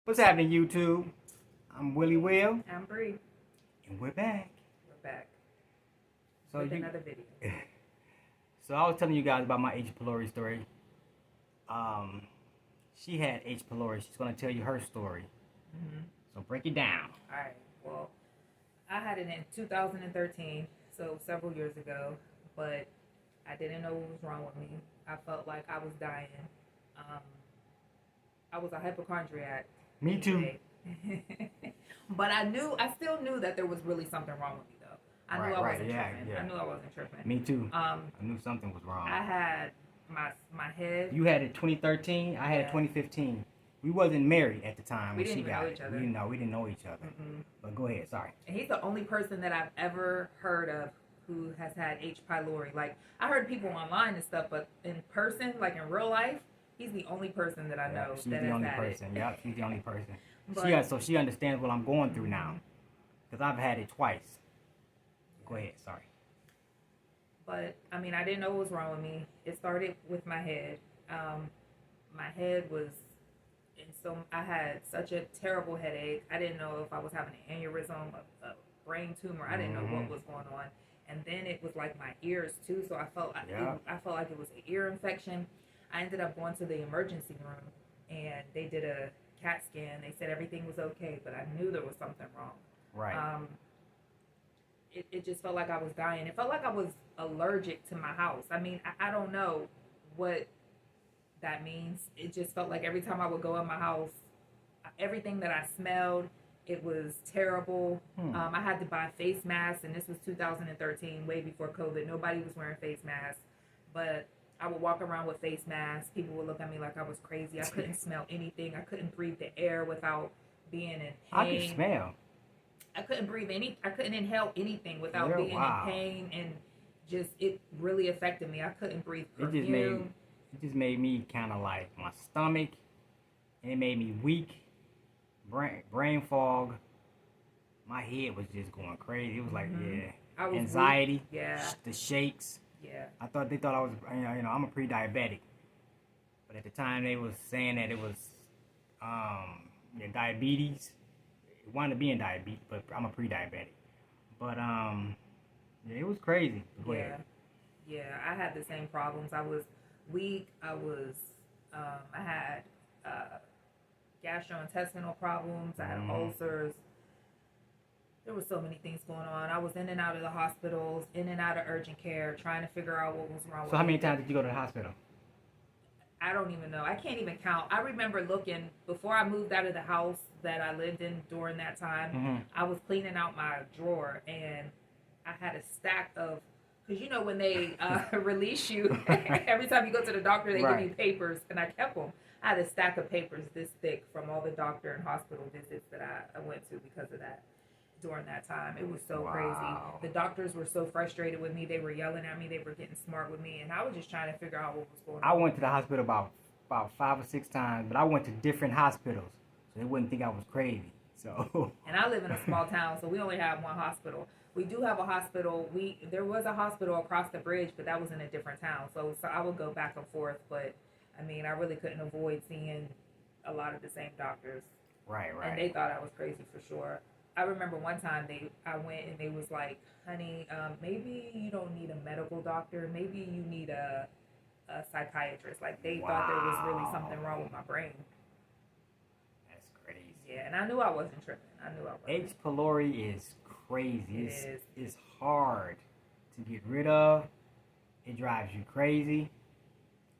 What's happening, YouTube? I'm Willie Will, I'm Bree. and we're back. We're back So with you, another video. so I was telling you guys about my H. pylori story. Um, she had H. pylori. She's gonna tell you her story. Mm-hmm. So break it down. All right. Well, I had it in 2013, so several years ago, but I didn't know what was wrong with me. I felt like I was dying. Um, I was a hypochondriac. Me too. But I still knew that there was really something wrong with me, though. I knew I wasn't tripping. I knew I wasn't tripping. Me too. I knew something was wrong. I had my head. You had it 2013. I had it 2015. We wasn't married at the time when she got it. We didn't know each other. Mm-mm. But go ahead. Sorry. And he's the only person that I've ever heard of who has had H. pylori. Like, I heard people online and stuff, but in person, like in real life, he's the only person that I know she's that the has only had person. it. Yeah, she's the only person. But, so she understands what I'm going through now, because I've had it twice. Go ahead. Sorry. But I mean, I didn't know what was wrong with me. It started with my head. My head was, and so I had such a terrible headache. I didn't know if I was having an aneurysm, a brain tumor. I didn't know what was going on. And then it was like my ears too. So I felt like it was an ear infection. I ended up going to the emergency room, and they did a CAT scan. They said everything was okay, but I knew there was something wrong. Right. It just felt like I was dying. It felt like I was allergic to my house. I mean, I don't know what that means. It just felt like every time I would go in my house, everything that I smelled, it was terrible. I had to buy face masks, and this was 2013, way before COVID. Nobody was wearing face masks, but I would walk around with face masks. People would look at me like I was crazy. I couldn't smell anything. I couldn't breathe the air without being in pain. I could smell. I couldn't breathe I couldn't inhale anything without being in pain, and just it really affected me. I couldn't breathe perfume. It just made me kind of like my stomach, and it made me weak, brain fog. My head was just going crazy. It was like anxiety, weak. The shakes. Yeah. They thought I was, I'm a pre-diabetic, but at the time they was saying that it was diabetes. It wound up being diabetes, but I'm a pre-diabetic. But it was crazy. Go ahead. Yeah, I had the same problems. I was weak. I had gastrointestinal problems. I had ulcers. There were so many things going on. I was in and out of the hospitals, in and out of urgent care, trying to figure out what was wrong with me. So how many times did you go to the hospital? I don't even know. I can't even count. I remember looking, before I moved out of the house that I lived in during that time, I was cleaning out my drawer, and I had a stack of, because you know when they release you, every time you go to the doctor, they give you papers, and I kept them. I had a stack of papers this thick from all the doctor and hospital visits that I went to because of that. During that time, it was so crazy. The doctors were so frustrated with me. They were yelling at me. They were getting smart with me, and I was just trying to figure out what was going on. I went to the hospital about 5 or 6 times, but I went to different hospitals, so they wouldn't think I was crazy. So. And I live in a small town, so we only have one hospital. We do have a hospital. There was a hospital across the bridge, but that was in a different town. So I would go back and forth, but I mean, I really couldn't avoid seeing a lot of the same doctors. Right. And they thought I was crazy for sure. I remember one time I went and they was like, honey, maybe you don't need a medical doctor. Maybe you need a psychiatrist. Like, they thought there was really something wrong with my brain. That's crazy. Yeah, and I knew I wasn't tripping. H. pylori is crazy. It's hard to get rid of. It drives you crazy.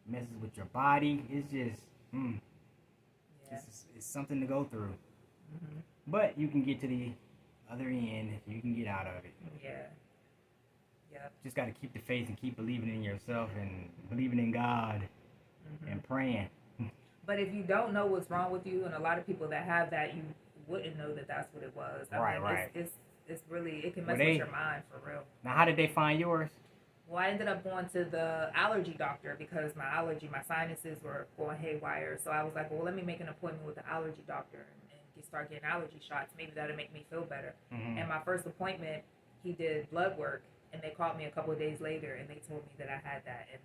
Messes with your body. It's just, it's something to go through. Mm-hmm. But you can get to the other end. You can get out of it. Yeah. Yep. Just got to keep the faith and keep believing in yourself and believing in God and praying. But if you don't know what's wrong with you, and a lot of people that have that, you wouldn't know that that's what it was. I mean, it's really, it can mess with your mind for real. Now, how did they find yours? Well, I ended up going to the allergy doctor because my sinuses were going haywire. So I was like, well, let me make an appointment with the allergy doctor and start getting allergy shots. Maybe that'll make me feel better. And my first appointment, he did blood work, and they called me a couple of days later, and they told me that I had that. And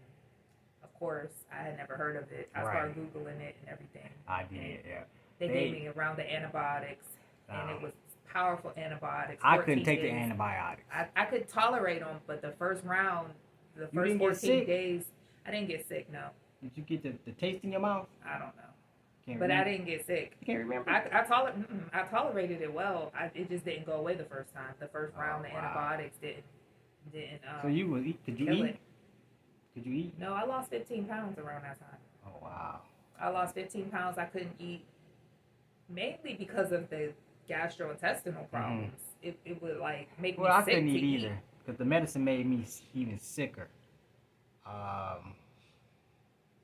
of course, I had never heard of it. I started Googling it and everything. I did, yeah. They gave me a round of antibiotics, and it was powerful antibiotics. I couldn't take the antibiotics. I could tolerate them, but the first round, the first 14 days, I didn't get sick, no. Did you get the taste in your mouth? I don't know. But I didn't get sick. You can't remember? I tolerated it well. It just didn't go away the first time. The first round, the antibiotics didn't. So you would eat? Could you eat? Could you eat? No, I lost 15 pounds around that time. Oh, wow. I lost 15 pounds. I couldn't eat, mainly because of the gastrointestinal problems. It would like make me sick. Well, I couldn't eat either because the medicine made me even sicker.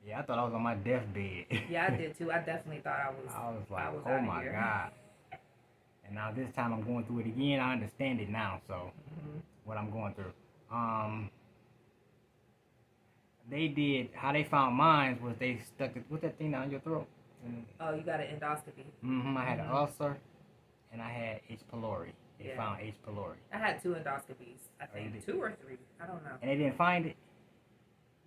Yeah, I thought I was on my deathbed. Yeah, I did too. I definitely thought I was. I was like, oh my God. And now this time I'm going through it again. I understand it now. So what I'm going through. They did, how they found mine was they stuck it, what's that thing down your throat? Oh, you got an endoscopy. I had an ulcer and I had H. pylori. They found H. pylori. I had 2 endoscopies, I think. 2 or 3. I don't know. And they didn't find it?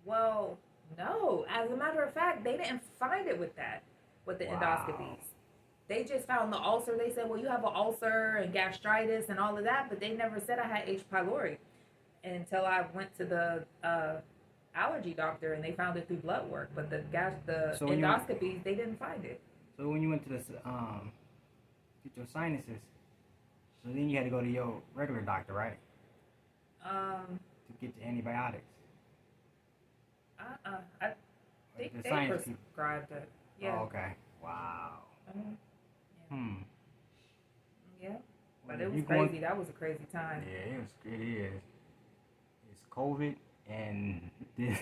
Well, no. As a matter of fact, they didn't find it with the endoscopies. They just found the ulcer. They said, well, you have an ulcer and gastritis and all of that, but they never said I had H. pylori until I went to the allergy doctor and they found it through blood work. But the endoscopies, they didn't find it. So when you went to the get your sinuses, so then you had to go to your regular doctor, right? To get the antibiotics. I think they prescribed it. Yeah. Oh, okay. Wow. Yeah. But it was crazy. That was a crazy time. Yeah, it is. It's COVID and this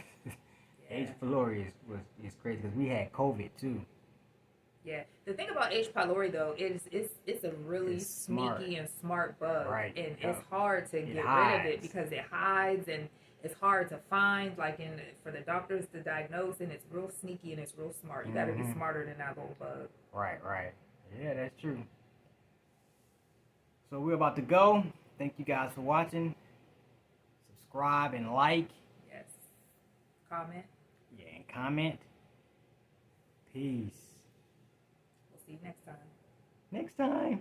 H. pylori is crazy because we had COVID too. Yeah. The thing about H. pylori though is it's a really sneaky and smart bug, right? And it's hard to get rid of it because it hides and it's hard to find, for the doctors to diagnose, and it's real sneaky and it's real smart. You got to be smarter than that little bug. Right. Yeah, that's true. So we're about to go. Thank you guys for watching. Subscribe and like. Yes. Comment. Yeah, and comment. Peace. We'll see you next time. Next time.